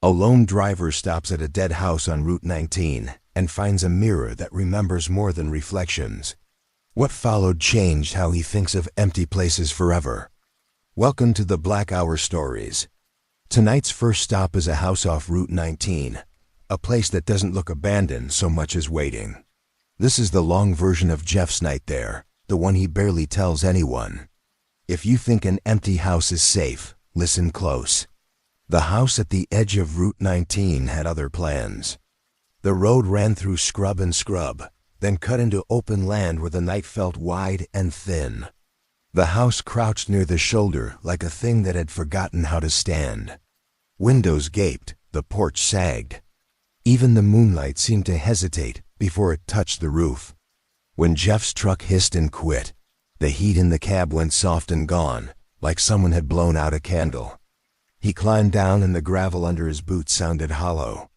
A lone driver stops at a dead house on Route 19 and finds a mirror that remembers more than reflections. What followed changed how he thinks of empty places forever. Welcome to the Black Hour Stories. Tonight's first stop is a house off Route 19, a place that doesn't look abandoned so much as waiting. This is the long version of Jeff's night there, the one he barely tells anyone. If you think an empty house is safe, listen close. The house at the edge of Route 19 had other plans. The road ran through scrub and scrub, then cut into open land where the night felt wide and thin. The house crouched near the shoulder like a thing that had forgotten how to stand. Windows gaped, the porch sagged. Even the moonlight seemed to hesitate before it touched the roof. When Jeff's truck hissed and quit, the heat in the cab went soft and gone, like someone had blown out a candle. He climbed down and the gravel under his boots sounded hollow.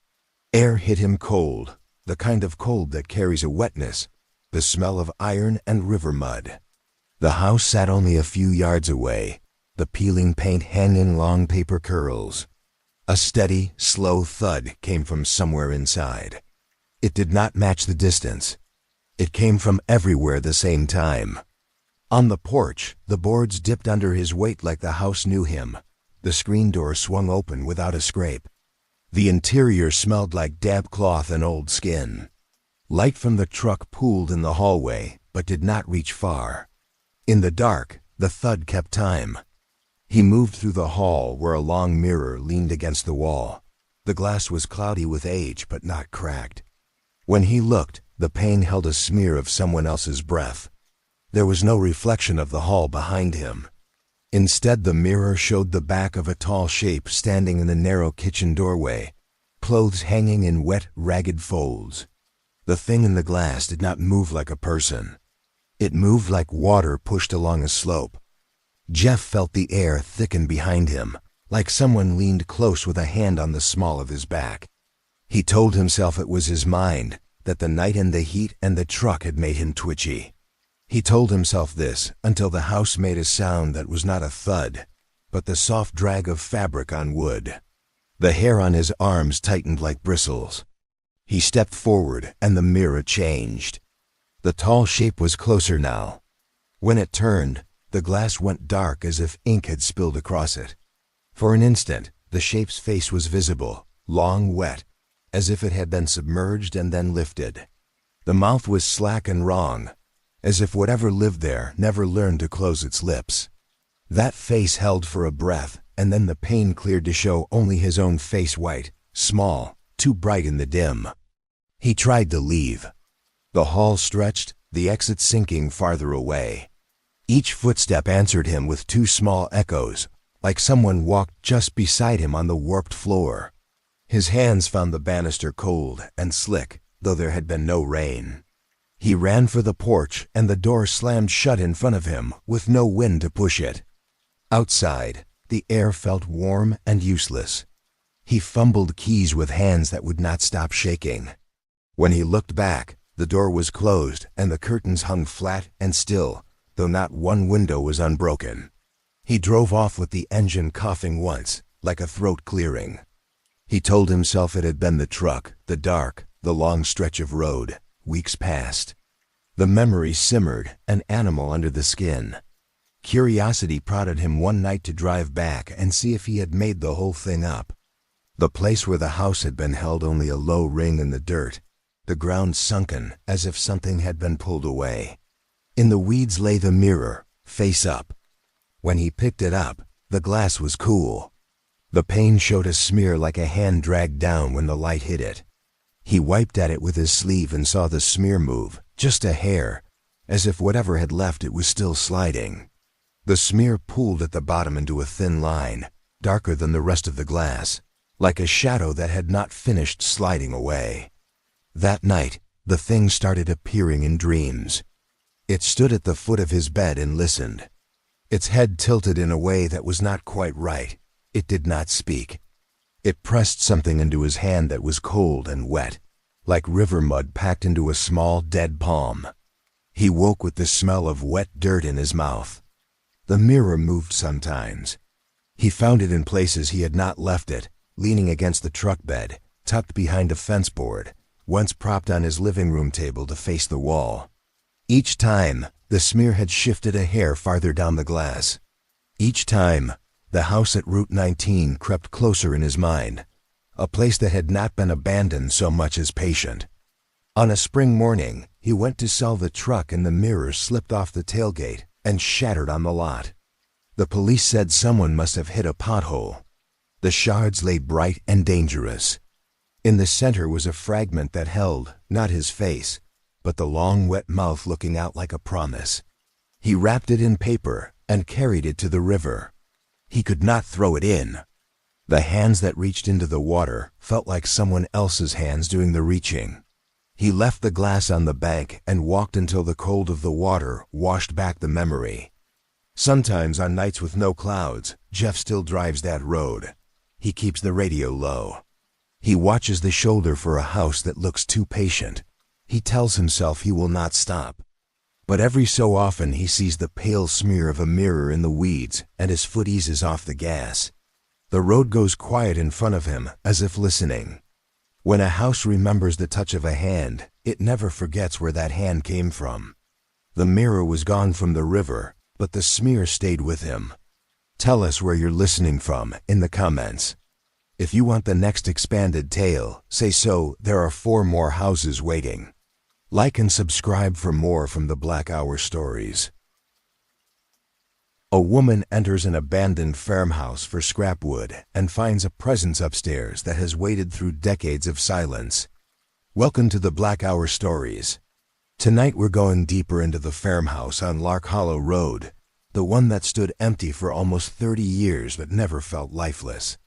Air hit him cold, the kind of cold that carries a wetness, the smell of iron and river mud. The house sat only a few yards away, the peeling paint hanging in long paper curls. A steady, slow thud came from somewhere inside. It did not match the distance. It came from everywhere the same time. On the porch, the boards dipped under his weight like the house knew him. The screen door swung open without a scrape. The interior smelled like damp cloth and old skin. Light from the truck pooled in the hallway, but did not reach far. In the dark, the thud kept time. He moved through the hall where a long mirror leaned against the wall. The glass was cloudy with age, but not cracked. When he looked, the pane held a smear of someone else's breath. There was no reflection of the hall behind him. Instead, the mirror showed the back of a tall shape standing in the narrow kitchen doorway, clothes hanging in wet, ragged folds. The thing in the glass did not move like a person. It moved like water pushed along a slope. Jeff felt the air thicken behind him, like someone leaned close with a hand on the small of his back. He told himself it was his mind, that the night and the heat and the truck had made him twitchy. He told himself this until the house made a sound that was not a thud, but the soft drag of fabric on wood. The hair on his arms tightened like bristles. He stepped forward and the mirror changed. The tall shape was closer now. When it turned, the glass went dark as if ink had spilled across it. For an instant, the shape's face was visible, long, wet, as if it had been submerged and then lifted. The mouth was slack and wrong, as if whatever lived there never learned to close its lips. That face held for a breath, and then the pane cleared to show only his own face white, small, too bright in the dim. He tried to leave. The hall stretched, the exit sinking farther away. Each footstep answered him with two small echoes, like someone walked just beside him on the warped floor. His hands found the banister cold and slick, though there had been no rain. He ran for the porch, and the door slammed shut in front of him, with no wind to push it. Outside, the air felt warm and useless. He fumbled keys with hands that would not stop shaking. When he looked back, the door was closed, and the curtains hung flat and still, though not one window was unbroken. He drove off with the engine coughing once, like a throat clearing. He told himself it had been the truck, the dark, the long stretch of road. Weeks passed. The memory simmered, an animal under the skin. Curiosity prodded him one night to drive back and see if he had made the whole thing up. The place where the house had been held only a low ring in the dirt, the ground sunken as if something had been pulled away. In the weeds lay the mirror, face up. When he picked it up, the glass was cool. The pane showed a smear like a hand dragged down when the light hit it. He wiped at it with his sleeve and saw the smear move, just a hair, as if whatever had left it was still sliding. The smear pooled at the bottom into a thin line, darker than the rest of the glass, like a shadow that had not finished sliding away. That night, the thing started appearing in dreams. It stood at the foot of his bed and listened. Its head tilted in a way that was not quite right. It did not speak. It pressed something into his hand that was cold and wet, like river mud packed into a small dead palm. He woke with the smell of wet dirt in his mouth. The mirror moved sometimes. He found it in places he had not left it, leaning against the truck bed, tucked behind a fence board, once propped on his living room table to face the wall. Each time, the smear had shifted a hair farther down the glass. Each time, the house at Route 19 crept closer in his mind, a place that had not been abandoned so much as patient. On a spring morning, he went to sell the truck and the mirror slipped off the tailgate and shattered on the lot. The police said someone must have hit a pothole. The shards lay bright and dangerous. In the center was a fragment that held, not his face, but the long wet mouth looking out like a promise. He wrapped it in paper and carried it to the river. He could not throw it in. The hands that reached into the water felt like someone else's hands doing the reaching. He left the glass on the bank and walked until the cold of the water washed back the memory. Sometimes on nights with no clouds, Jeff still drives that road. He keeps the radio low. He watches the shoulder for a house that looks too patient. He tells himself he will not stop. But every so often he sees the pale smear of a mirror in the weeds and his foot eases off the gas. The road goes quiet in front of him, as if listening. When a house remembers the touch of a hand, it never forgets where that hand came from. The mirror was gone from the river, but the smear stayed with him. Tell us where you're listening from in the comments. If you want the next expanded tale, say so. There are 4 more houses waiting. Like and subscribe for more from the Black Hour Stories. A woman enters an abandoned farmhouse for scrap wood and finds a presence upstairs that has waited through decades of silence. Welcome to the Black Hour Stories. Tonight we're going deeper into the farmhouse on Lark Hollow Road, the one that stood empty for almost 30 years but never felt lifeless.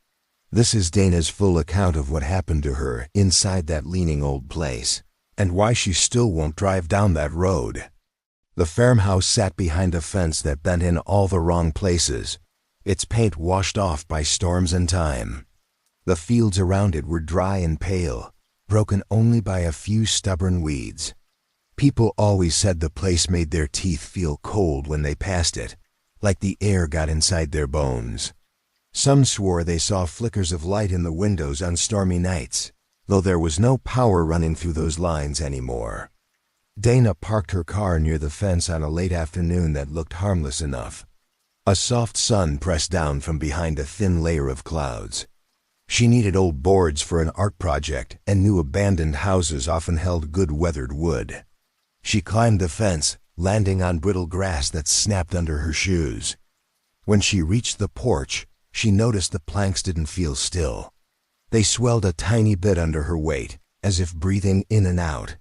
This is Dana's full account of what happened to her inside that leaning old place, and why she still won't drive down that road. The farmhouse sat behind a fence that bent in all the wrong places, its paint washed off by storms and time. The fields around it were dry and pale, broken only by a few stubborn weeds. People always said the place made their teeth feel cold when they passed it, like the air got inside their bones. Some swore they saw flickers of light in the windows on stormy nights, though there was no power running through those lines anymore. Dana parked her car near the fence on a late afternoon that looked harmless enough. A soft sun pressed down from behind a thin layer of clouds. She needed old boards for an art project and knew abandoned houses often held good weathered wood. She climbed the fence, landing on brittle grass that snapped under her shoes. When she reached the porch, she noticed the planks didn't feel still. They swelled a tiny bit under her weight, as if breathing in and out.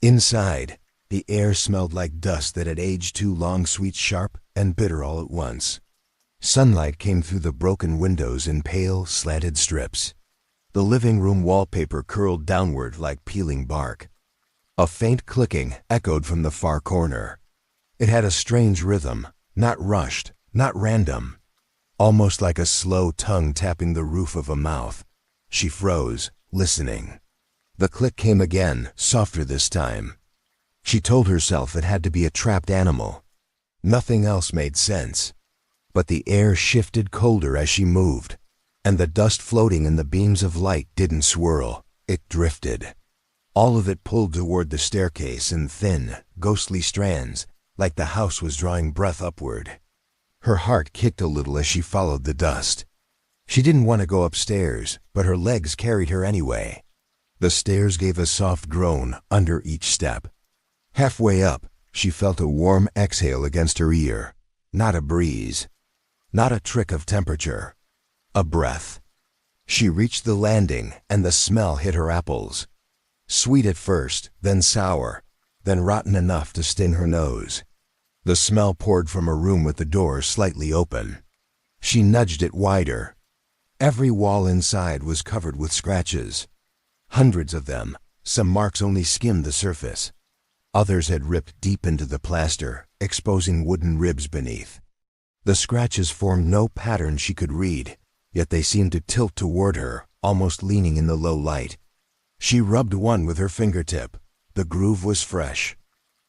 Inside, the air smelled like dust that had aged too long, sweet, sharp, and bitter all at once. Sunlight came through the broken windows in pale, slanted strips. The living room wallpaper curled downward like peeling bark. A faint clicking echoed from the far corner. It had a strange rhythm, not rushed, not random, almost like a slow tongue tapping the roof of a mouth. She froze, listening. The click came again, softer this time. She told herself it had to be a trapped animal. Nothing else made sense. But the air shifted colder as she moved, and the dust floating in the beams of light didn't swirl, it drifted. All of it pulled toward the staircase in thin, ghostly strands, like the house was drawing breath upward. Her heart kicked a little as she followed the dust. She didn't want to go upstairs, but her legs carried her anyway. The stairs gave a soft groan under each step. Halfway up, she felt a warm exhale against her ear. Not a breeze. Not a trick of temperature. A breath. She reached the landing, and the smell hit her apples. Sweet at first, then sour, then rotten enough to sting her nose. The smell poured from a room with the door slightly open. She nudged it wider. Every wall inside was covered with scratches. Hundreds of them, some marks only skimmed the surface. Others had ripped deep into the plaster, exposing wooden ribs beneath. The scratches formed no pattern she could read, yet they seemed to tilt toward her, almost leaning in the low light. She rubbed one with her fingertip. The groove was fresh.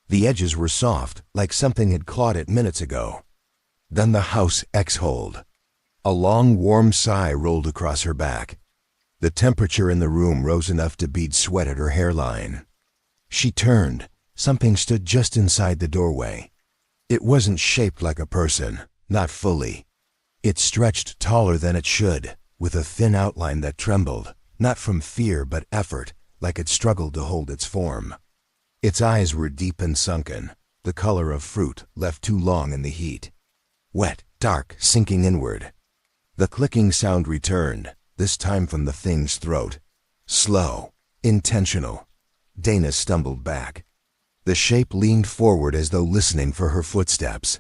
The edges were soft, like something had clawed it minutes ago. Then the house exhaled. A long, warm sigh rolled across her back. The temperature in the room rose enough to bead sweat at her hairline. She turned. Something stood just inside the doorway. It wasn't shaped like a person, not fully. It stretched taller than it should, with a thin outline that trembled, not from fear but effort, like it struggled to hold its form. Its eyes were deep and sunken, the color of fruit left too long in the heat. Wet, dark, sinking inward. The clicking sound returned, this time from the thing's throat. Slow, intentional. Dana stumbled back. The shape leaned forward as though listening for her footsteps.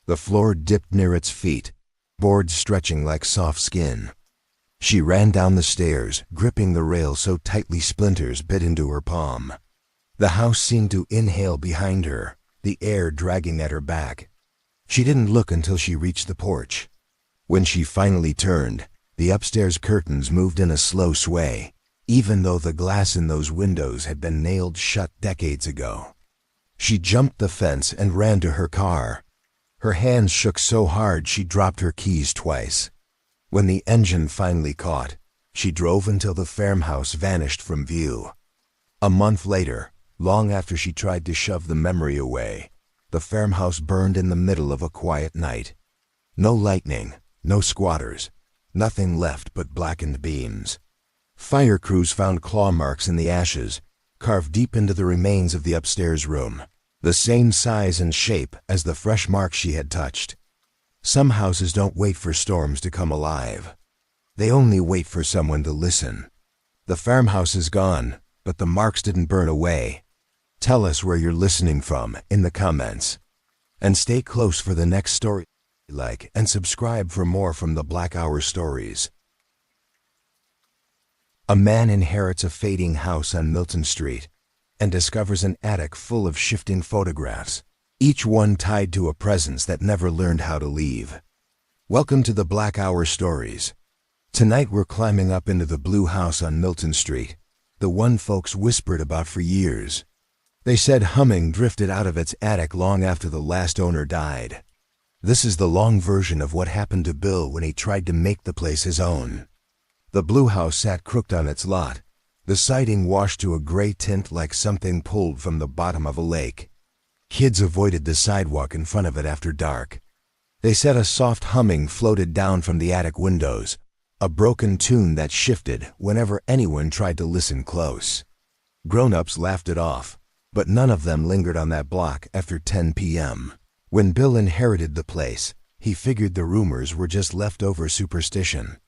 The floor dipped near its feet, boards stretching like soft skin. She ran down the stairs, gripping the rail so tightly splinters bit into her palm. The house seemed to inhale behind her, the air dragging at her back. She didn't look until she reached the porch. When she finally turned, the upstairs curtains moved in a slow sway, even though the glass in those windows had been nailed shut decades ago. She jumped the fence and ran to her car. Her hands shook so hard she dropped her keys twice. When the engine finally caught, she drove until the farmhouse vanished from view. A month later, long after she tried to shove the memory away, the farmhouse burned in the middle of a quiet night. No lightning, no squatters, nothing left but blackened beams. Fire crews found claw marks in the ashes, carved deep into the remains of the upstairs room, the same size and shape as the fresh marks she had touched. Some houses don't wait for storms to come alive. They only wait for someone to listen. The farmhouse is gone, but the marks didn't burn away. Tell us where you're listening from in the comments. And stay close for the next story. Like and subscribe for more from the Black Hour Stories. A man inherits a fading house on Milton Street and discovers an attic full of shifting photographs, each one tied to a presence that never learned how to leave. Welcome to the Black Hour Stories. Tonight we're climbing up into the blue house on Milton Street, the one folks whispered about for years. They said humming drifted out of its attic long after the last owner died. This is the long version of what happened to Bill when he tried to make the place his own. The blue house sat crooked on its lot, the siding washed to a gray tint like something pulled from the bottom of a lake. Kids avoided the sidewalk in front of it after dark. They said a soft humming floated down from the attic windows, a broken tune that shifted whenever anyone tried to listen close. Grown-ups laughed it off, but none of them lingered on that block after 10 p.m. When Bill inherited the place, he figured the rumors were just leftover superstition.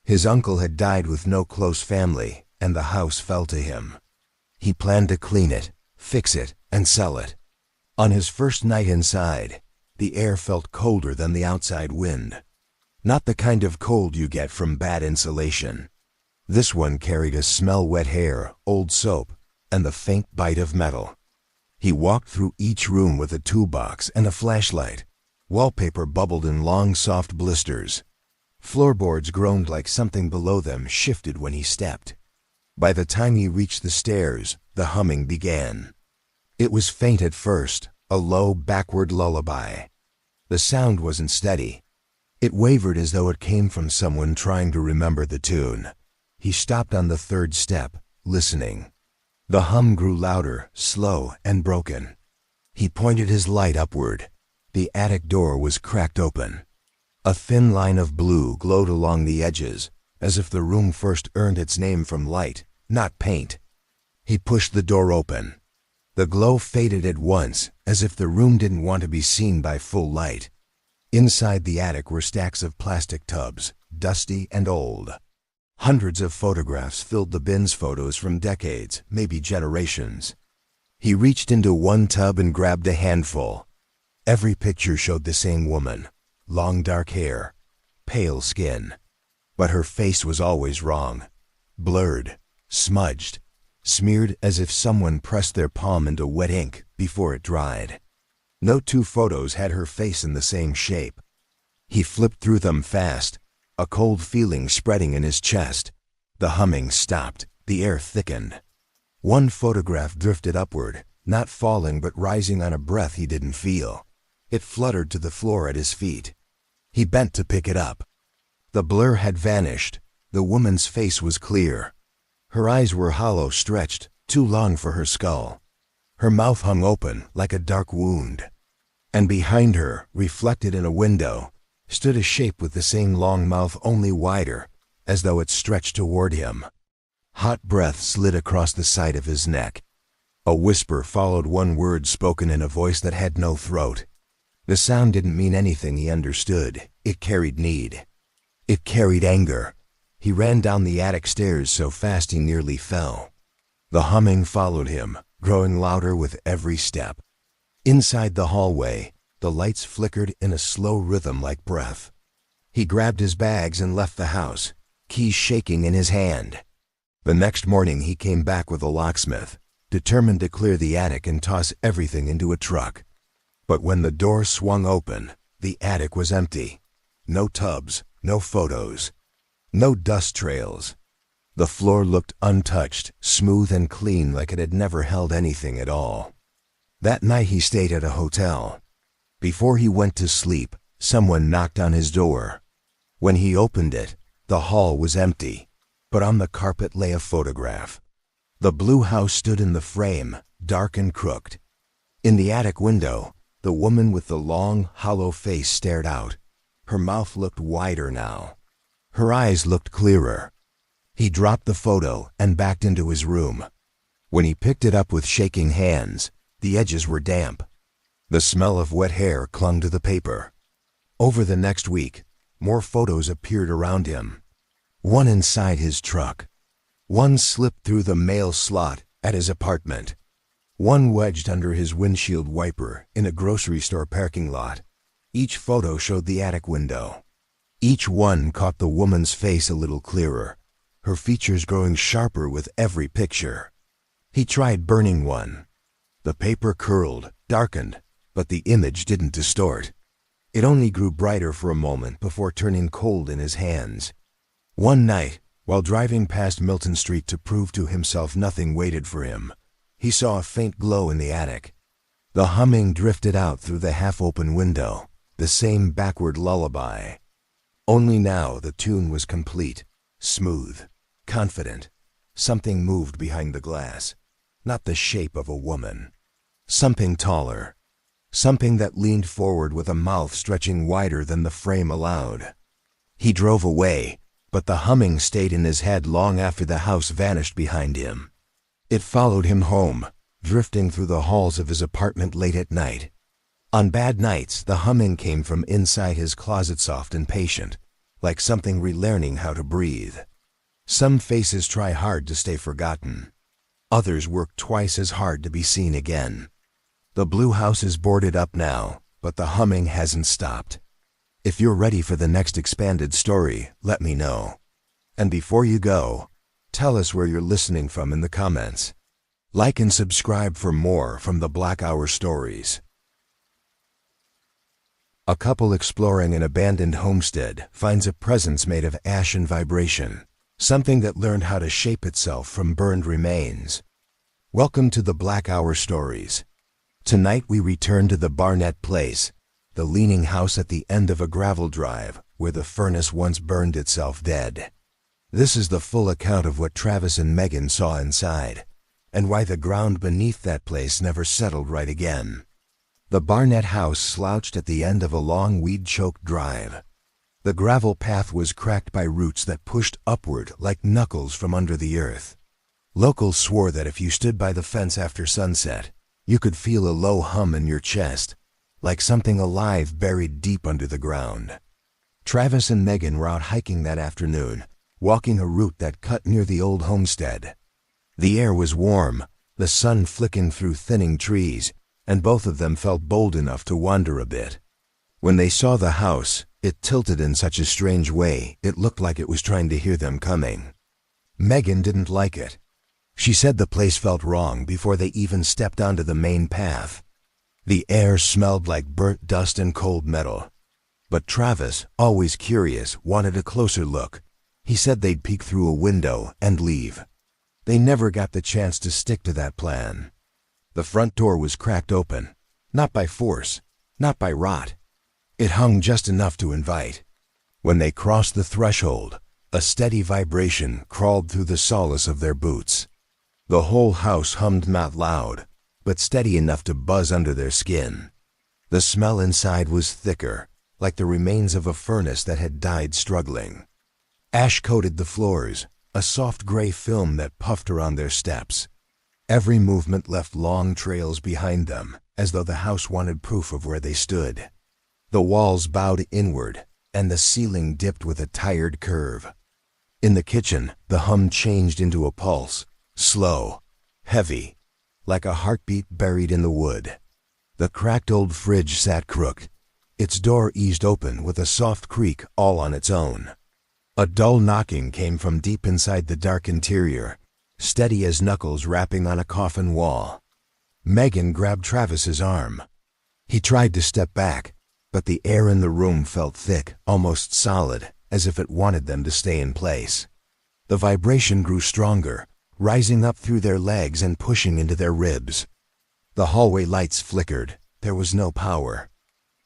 His uncle had died with no close family, and the house fell to him. He planned to clean it, fix it, and sell it. On his first night inside, the air felt colder than the outside wind. Not the kind of cold you get from bad insulation. This one carried a smell wet hair, old soap, and the faint bite of metal. He walked through each room with a toolbox and a flashlight. Wallpaper bubbled in long, soft blisters. Floorboards groaned like something below them shifted when he stepped. By the time he reached the stairs, the humming began. It was faint at first, a low, backward lullaby. The sound wasn't steady. It wavered as though it came from someone trying to remember the tune. He stopped on the third step, listening. The hum grew louder, slow, and broken. He pointed his light upward. The attic door was cracked open. A thin line of blue glowed along the edges, as if the room first earned its name from light, not paint. He pushed the door open. The glow faded at once, as if the room didn't want to be seen by full light. Inside the attic were stacks of plastic tubs, dusty and old. Hundreds of photographs filled the bins, photos from decades, maybe generations. He reached into one tub and grabbed a handful. Every picture showed the same woman. Long dark hair, pale skin. But her face was always wrong. Blurred, smudged, smeared as if someone pressed their palm into wet ink before it dried. No two photos had her face in the same shape. He flipped through them fast, a cold feeling spreading in his chest. The humming stopped, the air thickened. One photograph drifted upward, not falling but rising on a breath he didn't feel. It fluttered to the floor at his feet. He bent to pick it up. The blur had vanished. The woman's face was clear. Her eyes were hollow, stretched, too long for her skull. Her mouth hung open like a dark wound. And behind her, reflected in a window, stood a shape with the same long mouth, only wider, as though it stretched toward him. Hot breath slid across the side of his neck. A whisper followed one word spoken in a voice that had no throat. The sound didn't mean anything he understood. It carried need. It carried anger. He ran down the attic stairs so fast he nearly fell. The humming followed him, growing louder with every step. Inside the hallway, the lights flickered in a slow rhythm like breath. He grabbed his bags and left the house, keys shaking in his hand. The next morning he came back with a locksmith, determined to clear the attic and toss everything into a truck. But when the door swung open, the attic was empty. No tubs, no photos, no dust trails. The floor looked untouched, smooth and clean, like it had never held anything at all. That night he stayed at a hotel. Before he went to sleep, someone knocked on his door. When he opened it, the hall was empty, but on the carpet lay a photograph. The blue house stood in the frame, dark and crooked. In the attic window, the woman with the long, hollow face stared out. Her mouth looked wider now. Her eyes looked clearer. He dropped the photo and backed into his room. When he picked it up with shaking hands, the edges were damp. The smell of wet hair clung to the paper. Over the next week, more photos appeared around him. One inside his truck. One slipped through the mail slot at his apartment. One wedged under his windshield wiper in a grocery store parking lot. Each photo showed the attic window. Each one caught the woman's face a little clearer, her features growing sharper with every picture. He tried burning one. The paper curled, darkened, but the image didn't distort. It only grew brighter for a moment before turning cold in his hands. One night, while driving past Milton Street to prove to himself nothing waited for him, he saw a faint glow in the attic. The humming drifted out through the half-open window, the same backward lullaby. Only now the tune was complete, smooth, confident. Something moved behind the glass, not the shape of a woman. Something taller. Something that leaned forward with a mouth stretching wider than the frame allowed. He drove away, but the humming stayed in his head long after the house vanished behind him. It followed him home, drifting through the halls of his apartment late at night. On bad nights, the humming came from inside his closet, soft and patient, like something relearning how to breathe. Some faces try hard to stay forgotten. Others work twice as hard to be seen again. The blue house is boarded up now, but the humming hasn't stopped. If you're ready for the next expanded story, let me know. And before you go, tell us where you're listening from in the comments. Like and subscribe for more from the Black Hour Stories. A couple exploring an abandoned homestead finds a presence made of ash and vibration, something that learned how to shape itself from burned remains. Welcome to the Black Hour Stories. Tonight we return to the Barnett Place, the leaning house at the end of a gravel drive where the furnace once burned itself dead. This is the full account of what Travis and Megan saw inside, and why the ground beneath that place never settled right again. The Barnett house slouched at the end of a long weed-choked drive. The gravel path was cracked by roots that pushed upward like knuckles from under the earth. Locals swore that if you stood by the fence after sunset, you could feel a low hum in your chest, like something alive buried deep under the ground. Travis and Megan were out hiking that afternoon, walking a route that cut near the old homestead. The air was warm, the sun flicking through thinning trees, and both of them felt bold enough to wander a bit. When they saw the house, it tilted in such a strange way it looked like it was trying to hear them coming. Megan didn't like it. She said the place felt wrong before they even stepped onto the main path. The air smelled like burnt dust and cold metal. But Travis, always curious, wanted a closer look. He said they'd peek through a window and leave. They never got the chance to stick to that plan. The front door was cracked open, not by force, not by rot. It hung just enough to invite. When they crossed the threshold, A steady vibration crawled through the soles of their boots. The whole house hummed not loud, but steady enough to buzz under their skin. The smell inside was thicker, like the remains of a furnace that had died struggling. Ash coated the floors, a soft gray film that puffed around their steps. Every movement left long trails behind them, as though the house wanted proof of where they stood. The walls bowed inward, and the ceiling dipped with a tired curve. In the kitchen, the hum changed into a pulse, slow, heavy, like a heartbeat buried in the wood. The cracked old fridge sat crooked. Its door eased open with a soft creak all on its own. A dull knocking came from deep inside the dark interior, steady as knuckles rapping on a coffin wall. Megan grabbed Travis's arm. He tried to step back, but the air in the room felt thick, almost solid, as if it wanted them to stay in place. The vibration grew stronger, rising up through their legs and pushing into their ribs. The hallway lights flickered. There was no power.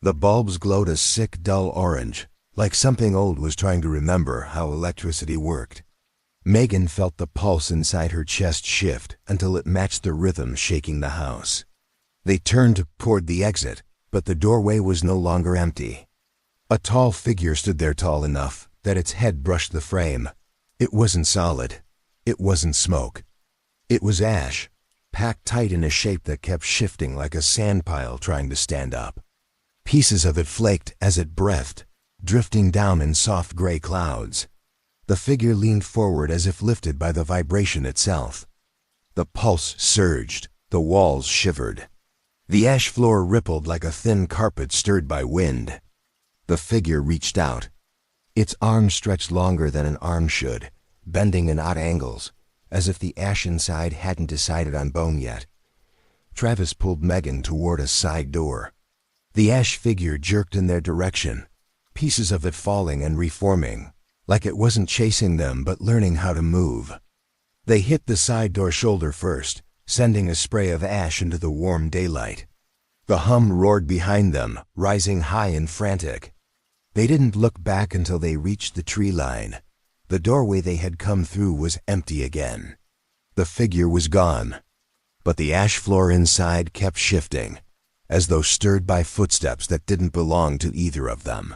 The bulbs glowed a sick, dull orange, like something old was trying to remember how electricity worked. Megan felt the pulse inside her chest shift until it matched the rhythm shaking the house. They turned toward the exit, but the doorway was no longer empty. A tall figure stood there, tall enough that its head brushed the frame. It wasn't solid. It wasn't smoke. It was ash, packed tight in a shape that kept shifting like a sand pile trying to stand up. Pieces of it flaked as it breathed, drifting down in soft gray clouds. The figure leaned forward as if lifted by the vibration itself. The pulse surged. The walls shivered. The ash floor rippled like a thin carpet stirred by wind. The figure reached out. Its arm stretched longer than an arm should, bending in odd angles, as if the ash inside hadn't decided on bone yet. Travis pulled Megan toward a side door. The ash figure jerked in their direction, pieces of it falling and reforming, like it wasn't chasing them but learning how to move. They hit the side door shoulder first, sending a spray of ash into the warm daylight. The hum roared behind them, rising high and frantic. They didn't look back until they reached the tree line. The doorway they had come through was empty again. The figure was gone, but the ash floor inside kept shifting, as though stirred by footsteps that didn't belong to either of them.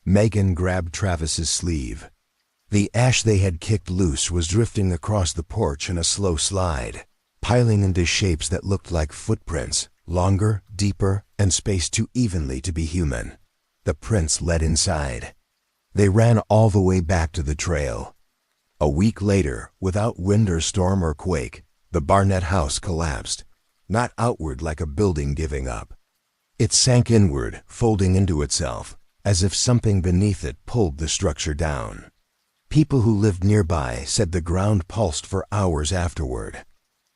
Megan grabbed Travis's sleeve. The ash they had kicked loose was drifting across the porch in a slow slide, piling into shapes that looked like footprints, longer, deeper, and spaced too evenly to be human. The prints led inside. They ran all the way back to the trail. A week later, without wind or storm or quake, the Barnett house collapsed, not outward like a building giving up. It sank inward, folding into itself, as if something beneath it pulled the structure down. People who lived nearby said the ground pulsed for hours afterward.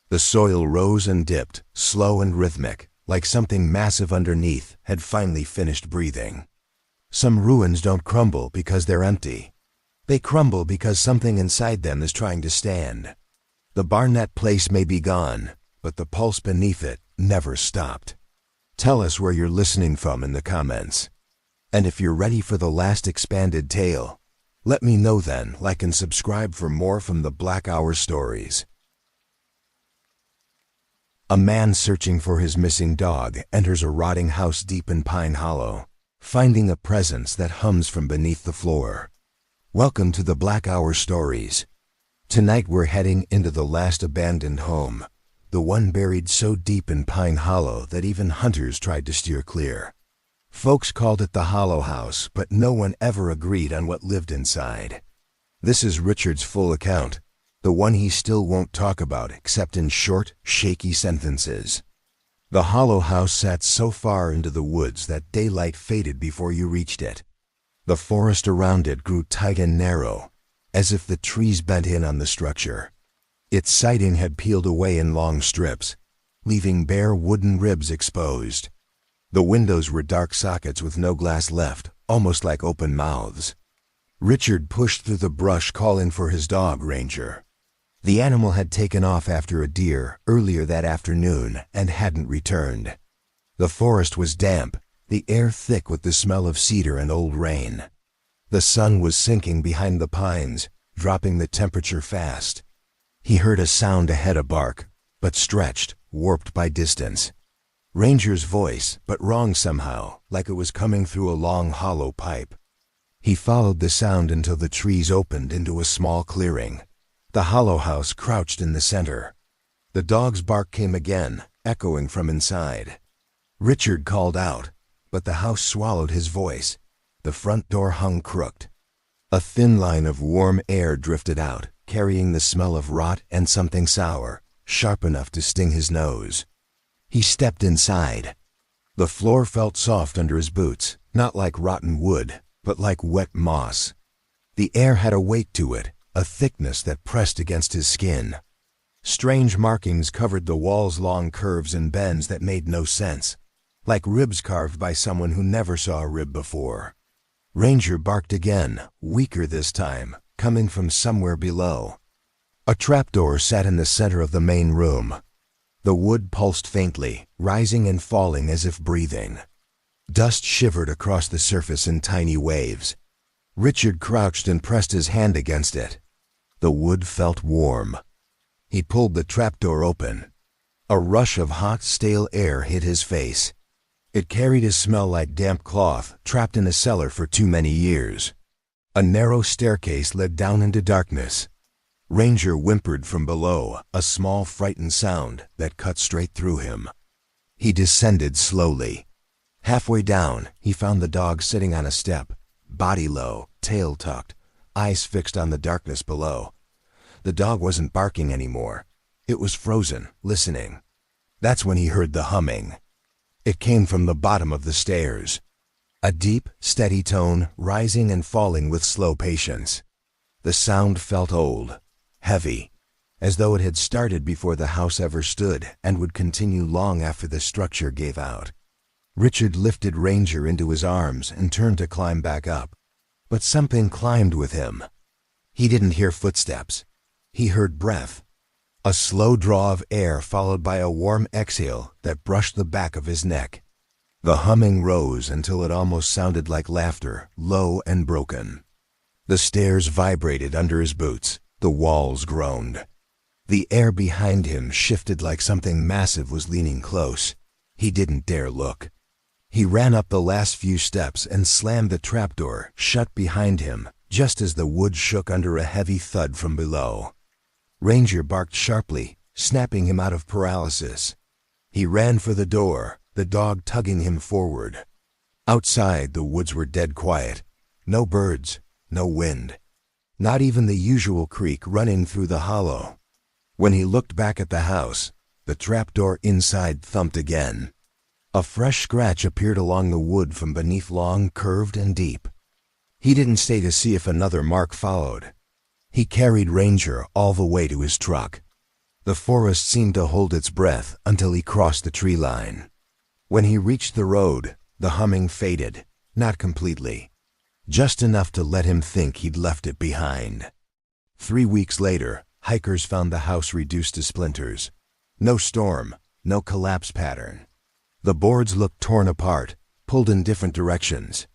The soil rose and dipped, slow and rhythmic, like something massive underneath had finally finished breathing. Some ruins don't crumble because they're empty. They crumble because something inside them is trying to stand. The Barnett place may be gone, but the pulse beneath it never stopped. Tell us where you're listening from in the comments. And if you're ready for the last expanded tale, let me know then. Like and subscribe for more from the Black Hour Stories. A man searching for his missing dog enters a rotting house deep in Pine Hollow, finding a presence that hums from beneath the floor. Welcome to the Black Hour Stories. Tonight we're heading into the last abandoned home, the one buried so deep in Pine Hollow that even hunters tried to steer clear. Folks called it the Hollow House, but no one ever agreed on what lived inside. This is Richard's full account, the one he still won't talk about except in short, shaky sentences. The Hollow House sat so far into the woods that daylight faded before you reached it. The forest around it grew tight and narrow, as if the trees bent in on the structure. Its siding had peeled away in long strips, leaving bare wooden ribs exposed. The windows were dark sockets with no glass left, almost like open mouths. Richard pushed through the brush calling for his dog, Ranger. The animal had taken off after a deer earlier that afternoon and hadn't returned. The forest was damp, the air thick with the smell of cedar and old rain. The sun was sinking behind the pines, dropping the temperature fast. He heard a sound ahead, a bark, but stretched, warped by distance. Ranger's voice, but wrong somehow, like it was coming through a long hollow pipe. He followed the sound until the trees opened into a small clearing. The hollow house crouched in the center. The dog's bark came again, echoing from inside. Richard called out, but the house swallowed his voice. The front door hung crooked. A thin line of warm air drifted out, carrying the smell of rot and something sour, sharp enough to sting his nose. He stepped inside. The floor felt soft under his boots, not like rotten wood, but like wet moss. The air had a weight to it, a thickness that pressed against his skin. Strange markings covered the wall's long curves and bends that made no sense, like ribs carved by someone who never saw a rib before. Ranger barked again, weaker this time, coming from somewhere below. A trapdoor sat in the center of the main room. The wood pulsed faintly, rising and falling as if breathing. Dust shivered across the surface in tiny waves. Richard crouched and pressed his hand against it. The wood felt warm. He pulled the trapdoor open. A rush of hot, stale air hit his face. It carried a smell like damp cloth trapped in a cellar for too many years. A narrow staircase led down into darkness. Ranger whimpered from below, a small frightened sound that cut straight through him. He descended slowly. Halfway down, he found the dog sitting on a step, body low, tail tucked, eyes fixed on the darkness below. The dog wasn't barking anymore. It was frozen, listening. That's when he heard the humming. It came from the bottom of the stairs. A deep, steady tone, rising and falling with slow patience. The sound felt old, heavy, as though it had started before the house ever stood and would continue long after the structure gave out. Richard lifted Ranger into his arms and turned to climb back up. But something climbed with him. He didn't hear footsteps. He heard breath. A slow draw of air followed by a warm exhale that brushed the back of his neck. The humming rose until it almost sounded like laughter, low and broken. The stairs vibrated under his boots. The walls groaned. The air behind him shifted like something massive was leaning close. He didn't dare look. He ran up the last few steps and slammed the trapdoor shut behind him, just as the wood shook under a heavy thud from below. Ranger barked sharply, snapping him out of paralysis. He ran for the door, the dog tugging him forward. Outside, the woods were dead quiet. No birds, no wind. Not even the usual creek running through the hollow. When he looked back at the house, the trapdoor inside thumped again. A fresh scratch appeared along the wood from beneath, long, curved, and deep. He didn't stay to see if another mark followed. He carried Ranger all the way to his truck. The forest seemed to hold its breath until he crossed the tree line. When he reached the road, the humming faded, not completely. Just enough to let him think he'd left it behind. 3 weeks later, hikers found the house reduced to splinters. No storm, no collapse pattern. The boards looked torn apart, pulled in different directions.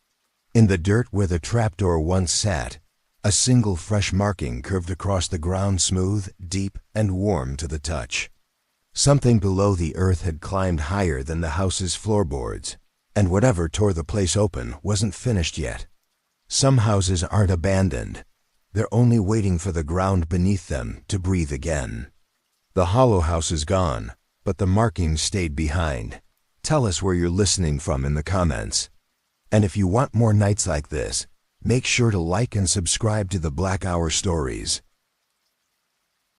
In the dirt where the trapdoor once sat, a single fresh marking curved across the ground, smooth, deep, and warm to the touch. Something below the earth had climbed higher than the house's floorboards, and whatever tore the place open wasn't finished yet. Some houses aren't abandoned. They're only waiting for the ground beneath them to breathe again. The hollow house is gone, but the markings stayed behind. Tell us where you're listening from in the comments. And if you want more nights like this, make sure to like and subscribe to the Black Hour Stories.